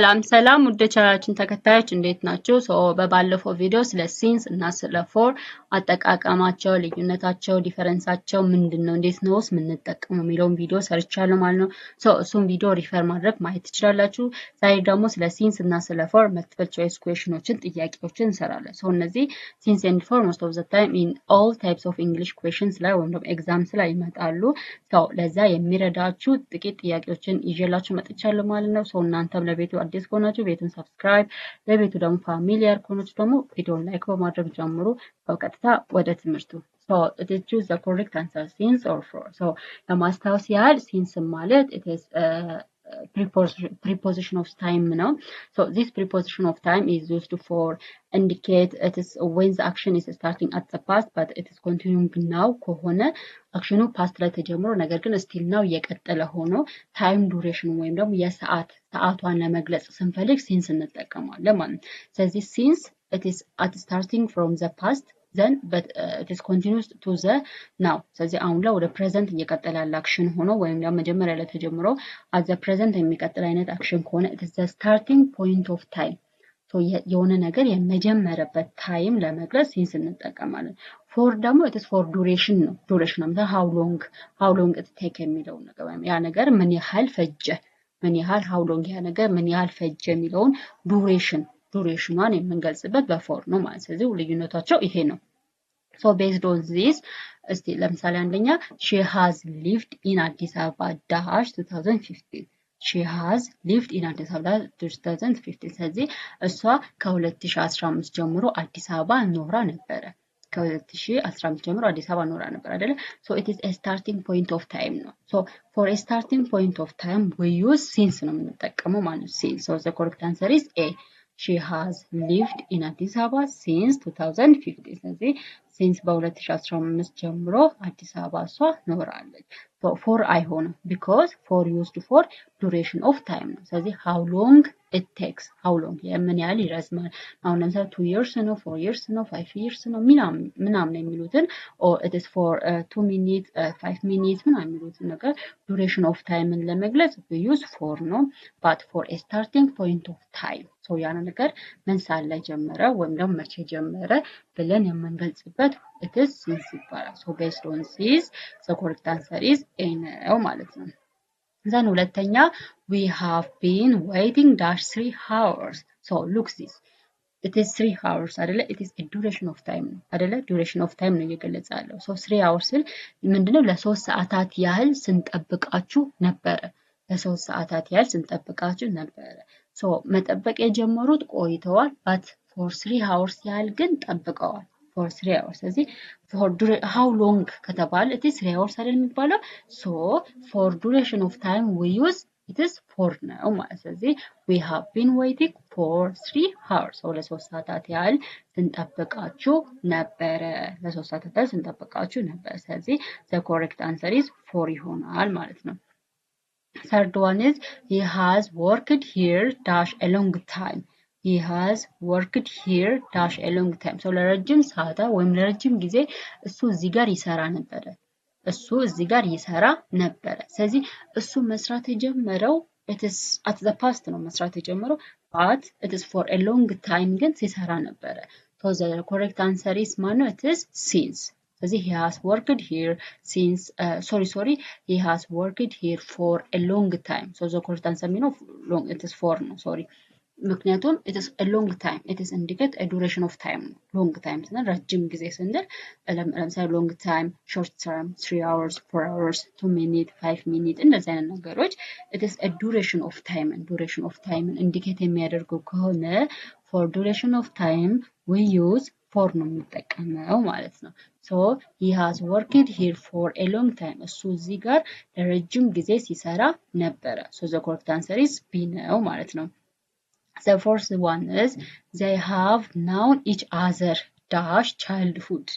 ሰላም ውድ ቻናላችን ተከታዮች እንዴት ናችሁ? በባለፈው ቪዲዮ ስለ ሲንስ እና ስለ ፎር አጠቃቀማቸው፣ ልዩነታቸው፣ ዲፈረንሳቸው ምንድነው፣ እንዴት ነውስ የምንጠቀመው የሚለውን ቪዲዮ ሰርቻለሁ ማለት ነው። እሱን ቪዲዮ ሪፈር ማድረግ ማየት ትችላላችሁ። ዛሬ ደግሞ ስለ ሲንስ እና ስለ ፎር መልቲፕል ቾይስ ኩዌሽኖችን ጥያቄዎችን እንሰራለን። እነዚህ ሲንስ ኤንድ ፎር ሞስት ኦፍ ዘ ታይም ኢን ኦል ታይፕስ ኦፍ እንግሊሽ ኩዌሽንስ ላይ ወይም ደግሞ ኤግዛምስ ላይ ይመጣሉ። ለዛ የሚረዳችሁ ጥቂት ጥያቄዎችን ይዤላችሁ መጥቻለሁ ማለት ነው። እናንተም ለቤቱ አዲስ ከሆናችሁ ቤቱን ሰብስክራይብ፣ ለቤቱ ደግሞ ፋሚሊያር ከሆናችሁ ደግሞ ቪዲዮን ላይክ በማድረግ ጀምሩ። ቀጥታ ወደ ትምህርቱ it is choose the correct answer since or for. ለማስታወስ ያህል ሲንስ ማለት it is preposition of time ነው. This preposition of time is used for indicate it is when the action is starting at the past but it is continuing now ከሆነ አክሽኑ ፓስት ላይ ተጀምሮ ነገር ግን ስቲል ናው እየቀጠለ ሆኖ ታይም ዱሬሽን ወይም ደግሞ ሰዓቷን ለመግለጽ ስንፈልግ ሲንስ እንጠቀማለን ማለት ነው። ስለዚህ ሲንስ it is at starting from the past then but it is continuous to the now. ስለዚህ አሁን ላይ ወደ ፕሬዘንት እየቀጠለ ያለ አክሽን ሆኖ ወይም ደግሞ መጀመሪያ ላይ ተጀምሮ at the present የሚቀጥል አይነት አክሽን ከሆነ it is the starting point of time. የሆነ ነገር የመጀመረበት ታይም ለመግለጽ ሲንስ እንጠቀማለን። ፎር ደግሞ it is for duration ነው። ዱሬሽን ነው how long it take የሚለው ነገር ወይም ያ ነገር ምን ያህል ፈጀ how long ያ ነገር ምን ያህል ፈጀ የሚለውን ዱሬሽኗን የምንገልጽበት በፎር ነው ማለት። ስለዚህ ልዩነታቸው ይሄ ነው። based on this እስቲ ለምሳሌ አንደኛ she has lived in አዲስ አበባ dash 2015 she has lived in አዲስ አበባ 2015 ስለዚህ እሷ ከ2015 ጀምሮ አዲስ አበባ ኖራ ነበረ። ከ2015 ጀምሮ አዲስ አበባ ኖራ ነበር አይደለ? it is a starting point of time ነው። for a starting point of time we use since ነው የምንጠቀመው ማለት ነው። since the correct answer is A. she has lived in አዲስ አበባ since 2015 ስለዚህ since በ2015 ጀምሮ አዲስ አበባ እሷ ኖራለች። for አይሆንም because for used for duration of time ነው። ስለዚህ how long it takes how long ምን ያህል ይረዝማል። አሁን ለምሳሌ 2 years ነው 4 years ነው 5 years ነው ምናምን የሚሉትን or it is for 2 minutes 5 minutes ምናምን የሚሉትን ነገር duration of time ለመግለጽ we use for ነው but for a starting point of time ያን ነገር ምን ሰዓት ላይ ጀመረ ወይም ደግሞ መቼ ጀመረ ብለን የምንገልጽበት it is since ይባላል። based on this the correct answer is A ነው ማለት ነው። ዘን ሁለተኛ we have been waiting dash 3 hours look this it is 3 hours አይደለ? it is a duration of time ነው አይደለ? duration of time ነው እየገለጸ ያለው 3 hours ስል ምንድነው ለ3 ሰዓታት ያህል ስንጠብቃችሁ ነበረ። ለ3 ሰዓታት ያህል ስንጠብቃችሁ ነበረ። መጠበቅ የጀመሩት ቆይተዋል but for 3 hours ያህል ግን ጠብቀዋል። for 3 hours ስለዚህ how long ከተባለ it is 3 hours አይደል የሚባለው for duration of time we use it is for ነው ማለት ስለዚህ we have been waiting for 3 hours ለ3 ሰዓታት ያህል ስንጠብቃችሁ ነበረ። ለ3 ሰዓታት ያህል ስንጠብቃችሁ ነበረ። ስለዚህ the correct answer is for ይሆናል ማለት ነው። Third one is he has worked here dash a long time. He has worked here dash a long time. ለረጅም ሰዓታት ወይም ለረጅም ጊዜ እሱ እዚህ ጋር ይሰራ ነበረ። ስለዚህ እሱ መስራት የጀመረው it is at the past ነው መስራት የጀመረው but it is for a long time ግን ሲሰራ ነበረ። the correct answer is ማነው? it is since ስለዚህ he has worked here since he has worked here for a long time the correct answer ነው long it is for ነው ምክንያቱም it is a long time it is indicate a duration of time long time ስንል ረጅም ጊዜ ስንል ለምሳሌ long time short term 3 hours 4 hours 2 minutes 5 minutes እንደዚህ አይነት ነገሮች it is a duration of time indicate የሚያደርጉ ከሆነ for duration of time we use for ነው የሚጠቀመው ማለት ነው። he has worked here for a long time እሱ እዚህ ጋር ለረጅም ጊዜ ሲሰራ ነበረ። the correct answer is B ነው ማለት ነው። the fourth one is they have known each other dash childhood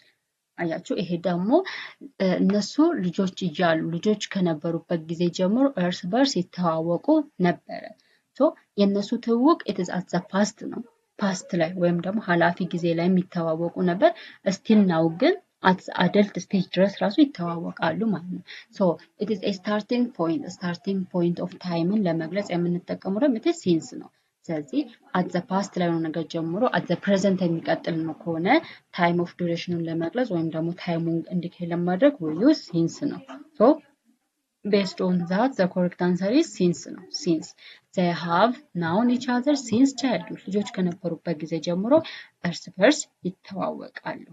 አያችሁ ይሄ ደግሞ እነሱ ልጆች ከነበሩበት ጊዜ ጀምሮ እርስ በርስ ይተዋወቁ ነበረ። የነሱ ትውውቅ it is at the past ነው ፓስት ላይ ወይም ደግሞ ኃላፊ ጊዜ ላይ የሚተዋወቁ ነበር። ስቲል ናው ግን አደልት ስቴጅ ድረስ ራሱ ይተዋወቃሉ ማለት ነው። it is a starting point of time ለመግለጽ የምንጠቀመው ደግሞ it is since ነው። ስለዚህ at the past ላይ ነው ነገር ጀምሮ at the present የሚቀጥል ነው ከሆነ time of durationን ለመግለጽ ወይም ደግሞ ታይሙን ኢንዲኬት ለማድረግ we use since ነው so based on that the correct answer is since ነው since they have known each other since childhood ልጆች ከነበሩበት ጊዜ ጀምሮ እርስ በርስ ይተዋወቃሉ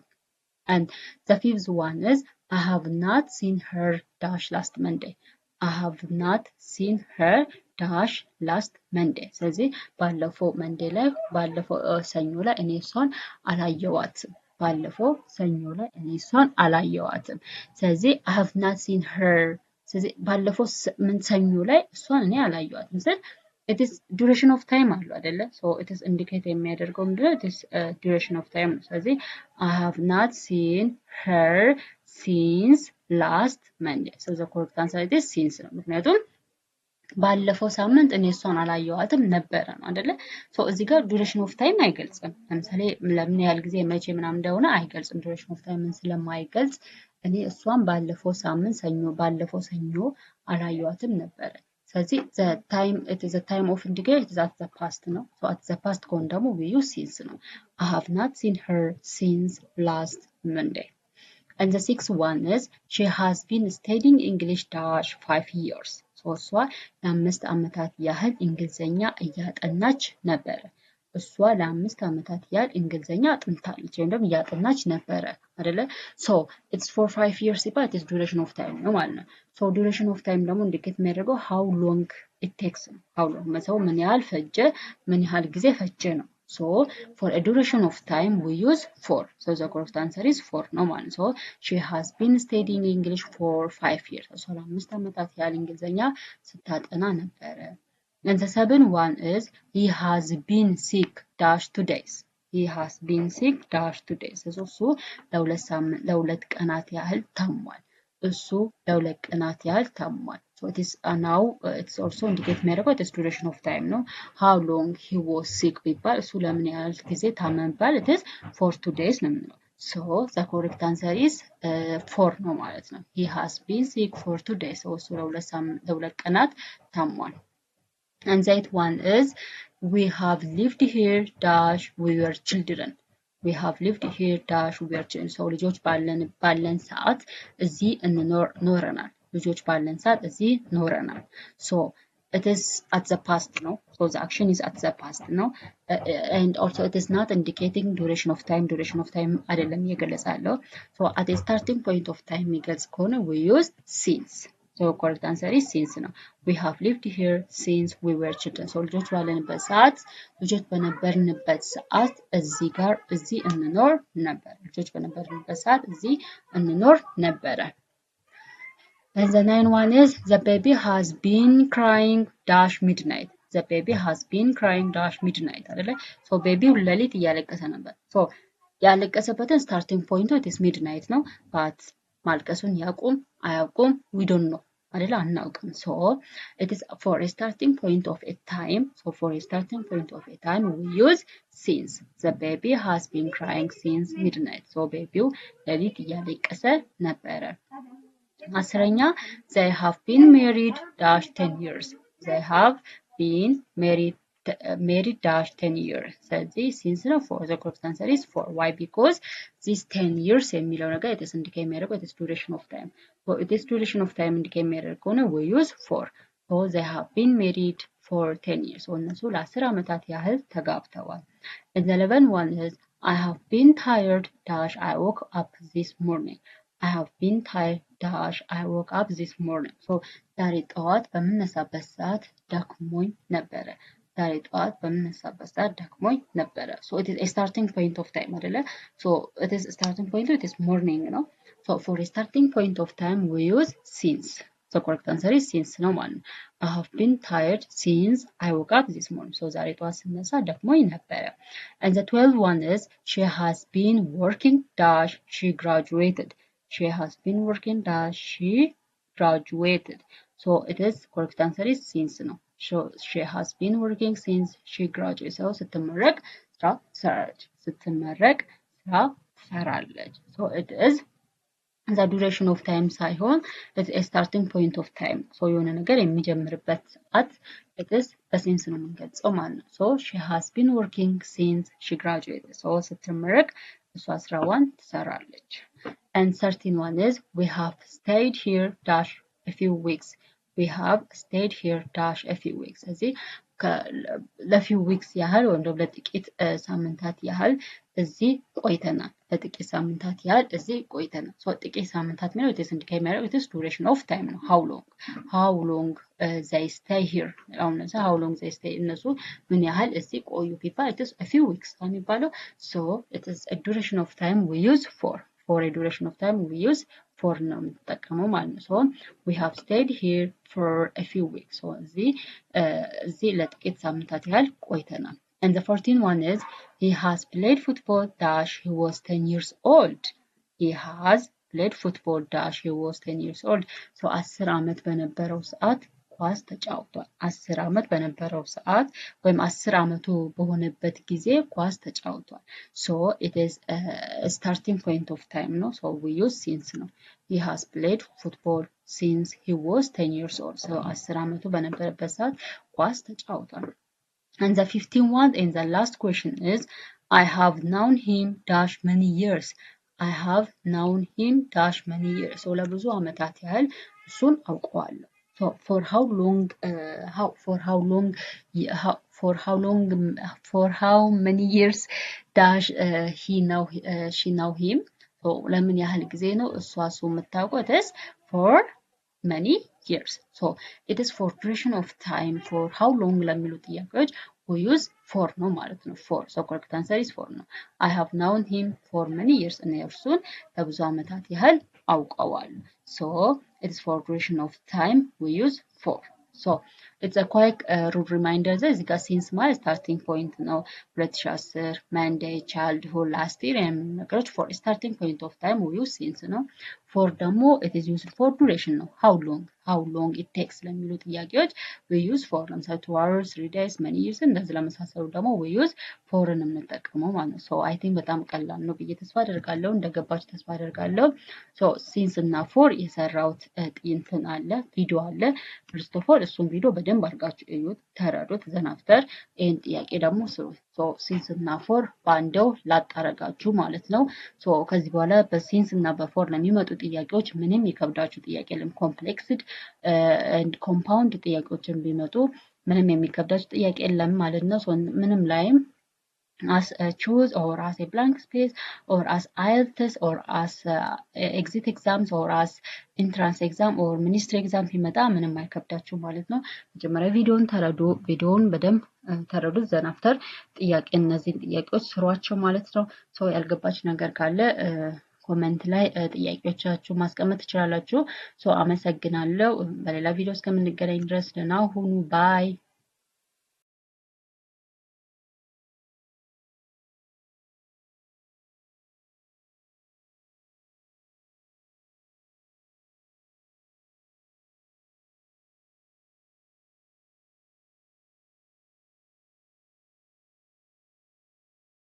and the fifth one is I have not seen her dash last Monday I have not seen her dash last Monday ስለዚህ ባለፈው መንዴ ላይ ባለፈው ሰኞ ላይ እኔ እሷን አላየዋትም ባለፈው ሰኞ ላይ እኔ እሷን አላየዋትም ስለዚህ I have not seen her ስለዚህ ባለፈው ምን ሰኞ ላይ እሷን እኔ አላየዋትም ስለዚህ it is duration of time አለው አይደለ so it is indicate የሚያደርገው ምንድነው it is duration of time ስለዚህ I have not seen her since last Monday so the correct answer is since ነው ምክንያቱም ባለፈው ሳምንት እኔ እሷን አላየዋትም ነበረ ነው አይደለ ሶ እዚህ ጋር duration of time አይገልጽም ለምሳሌ ለምን ያህል ጊዜ መቼ ምናምን እንደሆነ አይገልጽም duration of time ስለማይገልጽ እኔ እሷን ባለፈው ሳምንት ሰኞ ባለፈው ሰኞ አላየዋትም ነበረ ስለዚህ the time it is a time of indicate it is at the past ነው so at the past ከሆነ ደግሞ we use since ነው I have not seen her since last Monday and the sixth one is she has been studying English dash 5 years so እሷ ለ5 ዓመታት ያህል እንግሊዘኛ እያጠናች ነበረ እሷ ለ5 ዓመታት ያህል እንግሊዘኛ አጥንታለች ወይም ደግሞ እያጠናች ነበረ አይደለ so it's for 5 years ሲባል it is duration of time ነው ማለት ነው so duration of time ደግሞ ኢንዲኬት የሚያደርገው how long it takes how long መሰው ምን ያህል ፈጀ ምን ያህል ጊዜ ፈጀ ነው so for a duration of time we use for so the correct answer is for ነው ማለት so she has been studying English for 5 years so ለ5 ዓመታት ያህል እንግሊዘኛ ስታጠና ነበረ and the seventh one is he has been sick dash 2 days he has been sick dash 2 days so እሱ ለሁለት ቀናት ያህል ታሟል እሱ ለሁለት ቀናት ያህል ታሟል so it is now it's also indicate የሚያደርገው it is duration of time ነው how long he was sick ቢባል እሱ ለምን ያህል ጊዜ ታመመ ቢባል it is for 2 days ነው የምንለው so the correct answer is 4 ነው ማለት ነው he has been sick for 2 days so እሱ ለሁለት ቀናት ታሟል and that one is we have lived here dash we were children we have lived here dash we were children so ልጆች ባለን ሰዓት እዚህ ኖረናል ልጆች ባለን ሰዓት እዚህ ኖረናል so it is at the past no so the action is at the past no and also it is not indicating duration of time አይደለም እየገለጻለሁ so at the starting point of time የሚገልጽ ከሆነ we use since so correct answer is since ነው we have lived here since we were children so ልጆች ባለንበት ሰዓት ልጆች በነበርንበት ሰዓት እዚህ ጋር እዚህ እንኖር ነበር ልጆች በነበርንበት ሰዓት እዚህ እንኖር ነበረ and the ninth one is the baby has been crying dash midnight the baby has been crying dash midnight አይደለ so baby ለሊት እያለቀሰ ነበር so ያለቀሰበትን starting point it is midnight ነው but ማልቀሱን ያቁም አያቁም we don't know አይደለ አናውቅም so it is for a starting point of a time so for a starting point of a time we use since the baby has been crying since midnight so baby ለሊት እያለቀሰ ነበረ አስረኛ they have been married dash 10 years they have been married dash 10 years ስለዚህ since ነው for the correct answer is for why because this 10 years የሚለው ነገር it is indicate የሚያደርገው it is duration of time so it is duration of time indicate የሚያደርገው ከሆነ we use for so they have been married for 10 years so እነሱ ለ10 ዓመታት ያህል ተጋብተዋል and the 11th one is I have been tired dash I woke up this morning I have been tired dash I woke up this morning so ዛሬ ጠዋት በምነሳበት ሰዓት ደክሞኝ ነበረ ዛሬ ጠዋት በምነሳበት ሰዓት ደክሞኝ ነበረ so it is a starting point of time አይደለ so it is starting point it is morning ነው so for a starting point of time we use since the correct answer is since ነው ማለት ነው I have been tired since I woke up this morning so ዛሬ ጠዋት ስነሳ ደክሞኝ ነበረ and the 12th one is she has been working dash she graduated she has been working dash she graduated so it is correct answer is since ነው so she has been working since she graduated so ስትመረቅ ስራ ሰራለች ስትመረቅ ስራ ሰራለች so it is the duration of time ሳይሆን it's a starting point of time so የሆነ ነገር የሚጀምርበት ሰዓት it is በሲንስ ነው የምንገልጸው ማለት ነው። so she has been working since she graduated. so ስትመረቅ እሷ ስራዋን ትሰራለች። and 13 is we have stayed here dash a few weeks. we have stayed here dash a few weeks. እዚህ ለፊው ዊክስ ያህል ወይም ደግሞ ለጥቂት ሳምንታት ያህል እዚህ ቆይተናል። ለጥቂት ሳምንታት ያህል እዚህ ቆይተናል። ሶ ጥቂት ሳምንታት ማለት it is indicate የሚያደርገው it is duration of time ነው። how long they stay here አሁን how long they stay እነሱ ምን ያህል እዚህ ቆዩ ቢባል it is a few weeks የሚባለው so it is a duration of time we use for a duration of time we use for ነው የምንጠቀመው ማለት ነው። so we have stayed here for a few weeks. so እዚህ ለጥቂት ሳምንታት ያህል ቆይተናል። and the 14 one is he has played football dash he was 10 years old. he has played football dash he was 10 years old. so 10 ዓመት በነበረው ሰዓት ኳስ ተጫውቷል። 10 ዓመት በነበረው ሰዓት ወይም 10 ዓመቱ በሆነበት ጊዜ ኳስ ተጫውቷል። so it is a starting point of time ነው። so we use since ነው። he has played football since he was 10 years old. so 10 ዓመቱ በነበረበት ሰዓት ኳስ ተጫውቷል። and the 15th one and the last question is I have known him dash many years. I have known him dash many years. so ለብዙ ዓመታት ያህል እሱን አውቀዋለሁ። so for how many years dash she know him. so ለምን ያህል ጊዜ ነው እሷ እሱ የምታውቀው it is for many years. so it is for duration of time for how long ለሚሉ ጥያቄዎች we use for ነው ማለት ነው። for so correct answer is for ነው። I have known him for many years እኔ እርሱን ለብዙ ዓመታት ያህል አውቀዋለሁ። so it is for duration of time we use for. so it's a quick rude reminder that እዚህ ጋር since ማለት starting point ነው። 2010 Monday childhood last year ነገሮች for starting point of time we use since ነው። for ደግሞ it is used for duration ነው። how long it takes ለሚሉ ጥያቄዎች we use for ለምሳሌ 2 hours 3 days many years እንደዚህ ለመሳሰሉ ደግሞ we use for ነው የምንጠቀመው ማለት ነው። so I think በጣም ቀላል ነው ብዬ ተስፋ አደርጋለሁ። እንደገባችሁ ተስፋ አደርጋለሁ። so since እና for የሰራውት እንትን አለ ቪዲዮ አለ first of all እሱን ቪዲዮ በደንብ አድርጋችሁ እዩት፣ ተረዱት። then after ይሄን ጥያቄ ደግሞ ስሩ። so since እና for ባንደው ላጣረጋችሁ ማለት ነው። so ከዚህ በኋላ በሲንስ እና በፎር ለሚመጡ ጥያቄዎች ምንም የከብዳችሁ ጥያቄ የለም። ኮምፕሌክስድ and compound ጥያቄዎችን ቢመጡ ምንም የሚከብዳችሁ ጥያቄ የለም ማለት ነው። so ምንም ላይም as choose or as a blank space or as IELTS or as exit exams or as entrance exam or ministry exam ቢመጣ ምንም አይከብዳችሁ ማለት ነው። መጀመሪያ ቪዲዮን ተረዱ፣ ቪዲዮን በደንብ ተረዱት። ዘን አፍተር ጥያቄ እነዚህን ጥያቄዎች ስሯቸው ማለት ነው። ሶ ያልገባችሁ ነገር ካለ ኮሜንት ላይ ጥያቄዎቻችሁ ማስቀመጥ ትችላላችሁ። ሶ አመሰግናለሁ። በሌላ ቪዲዮ እስከምንገናኝ ድረስ ደህና ሁኑ። ባይ